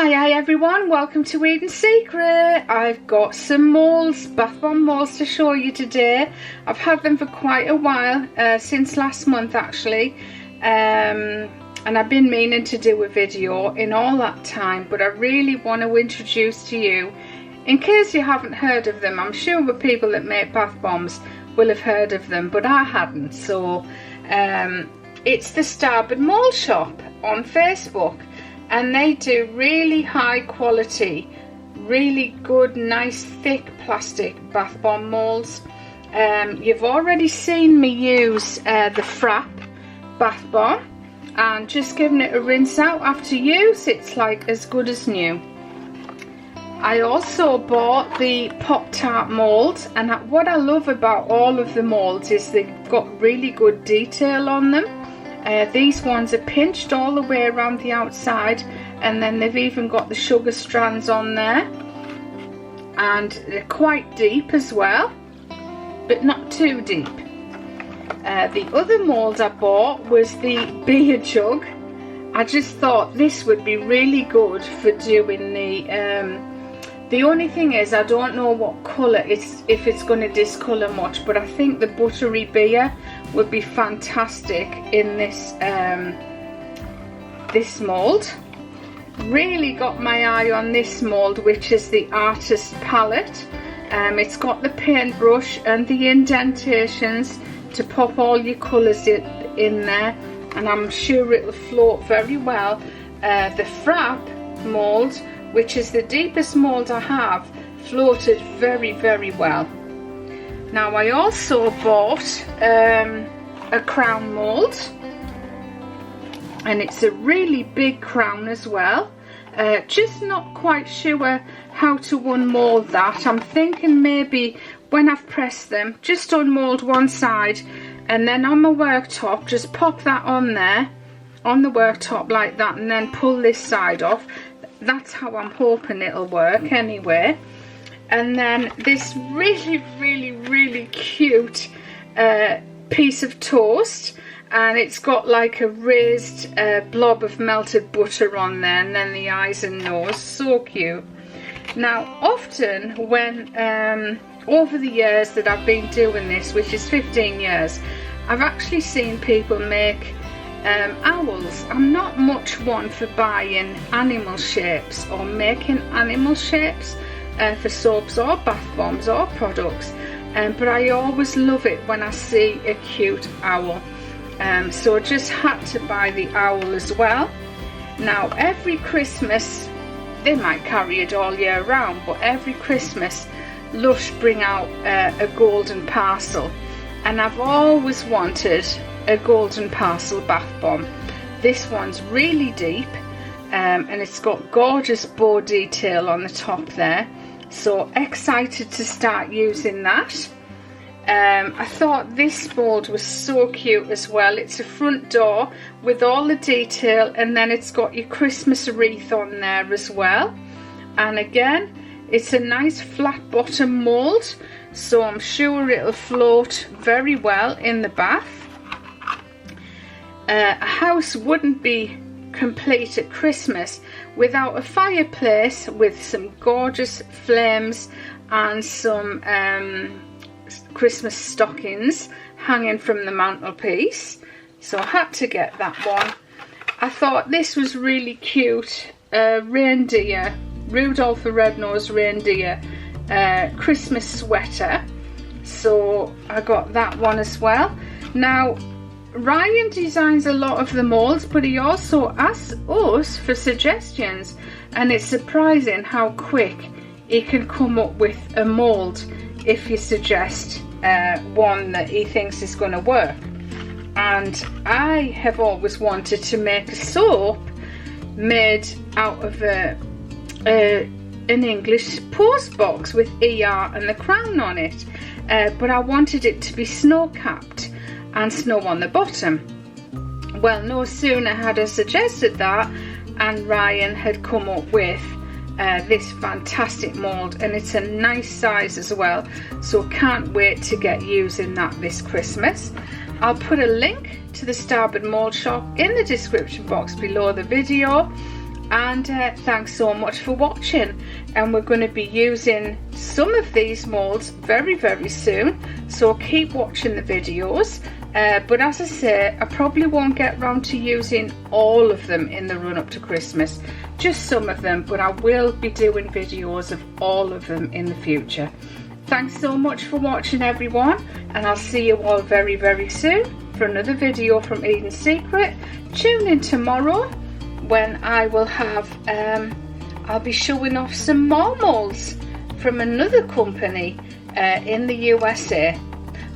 Hi everyone, welcome to Eden's Secret. I've got some molds, bath bomb molds to show you today. I've had them for quite a while, since last month actually, and I've been meaning to do a video in all that time, but I really want to introduce to you, in case you haven't heard of them. I'm sure the people that make bath bombs will have heard of them, but I hadn't. So it's the Starboard Mould shop on Facebook. And they do really high quality, really good, nice, thick plastic bath bomb molds. You've already seen me use the Frap bath bomb, and just giving it a rinse out after use, it's like as good as new. I also bought the Pop-Tart Molds, and what I love about all of the molds is they've got really good detail on them. These ones are pinched all the way around the outside, and then they've even got the sugar strands on there, and they're quite deep as well, but not too deep. The other mould I bought was the beer jug. I just thought this would be really good for doing the only thing is I don't know what colour if it's going to discolour much, but I think the buttery beer would be fantastic in this this mould. Really got my eye on this mould, which is the Artist Palette. It's got the paintbrush and the indentations to pop all your colours in there, and I'm sure it'll float very well. The Frap mould, which is the deepest mould I have, floated very, very well. Now I also bought a crown mould, and it's a really big crown as well. Just not quite sure how to unmold that. I'm thinking maybe when I've pressed them, just unmold one side, and then on my worktop just pop that on there on the worktop like that, and then pull this side off. That's how I'm hoping it'll work anyway. And then this really, really, really cute piece of toast, and it's got like a raised blob of melted butter on there, and then the eyes and nose. So cute. Now often when over the years that I've been doing this, which is 15 years, I've actually seen people make owls. I'm not much one for buying animal shapes or making animal shapes for soaps or bath bombs or products, but I always love it when I see a cute owl. So I just had to buy the owl as well. Now every Christmas, they might carry it all year round, but every Christmas Lush bring out a golden parcel, and I've always wanted a golden parcel bath bomb. This one's really deep, and it's got gorgeous bow detail on the top there, so excited to start using that. I thought this mould was so cute as well. It's a front door with all the detail, and then it's got your Christmas wreath on there as well. And again, it's a nice flat bottom mould, so I'm sure it'll float very well in the bath. A house wouldn't be complete at Christmas without a fireplace with some gorgeous flames and some Christmas stockings hanging from the mantelpiece. So I had to get that one. I thought this was really cute. Reindeer, Rudolph the Red-Nosed Reindeer Christmas sweater. So I got that one as well. Now Ryan designs a lot of the molds, but he also asks us for suggestions, and it's surprising how quick he can come up with a mold if you suggest one that he thinks is going to work. And I have always wanted to make a soap made out of an English post box with ER and the crown on it, but I wanted it to be snow capped and snow on the bottom. Well, no sooner had I suggested that, and Ryan had come up with this fantastic mould, and it's a nice size as well, so can't wait to get using that this Christmas. I'll put a link to the Starboard Mold shop in the description box below the video, And thanks so much for watching, and we're going to be using some of these molds very, very soon, so keep watching the videos. But as I say, I probably won't get round to using all of them in the run up to Christmas, just some of them, but I will be doing videos of all of them in the future. Thanks so much for watching, everyone, and I'll see you all very, very soon for another video from Eden's Secret. Tune in tomorrow when I will have, I'll be showing off some more molds from another company in the USA.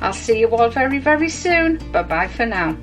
I'll see you all very, very soon. Bye bye for now.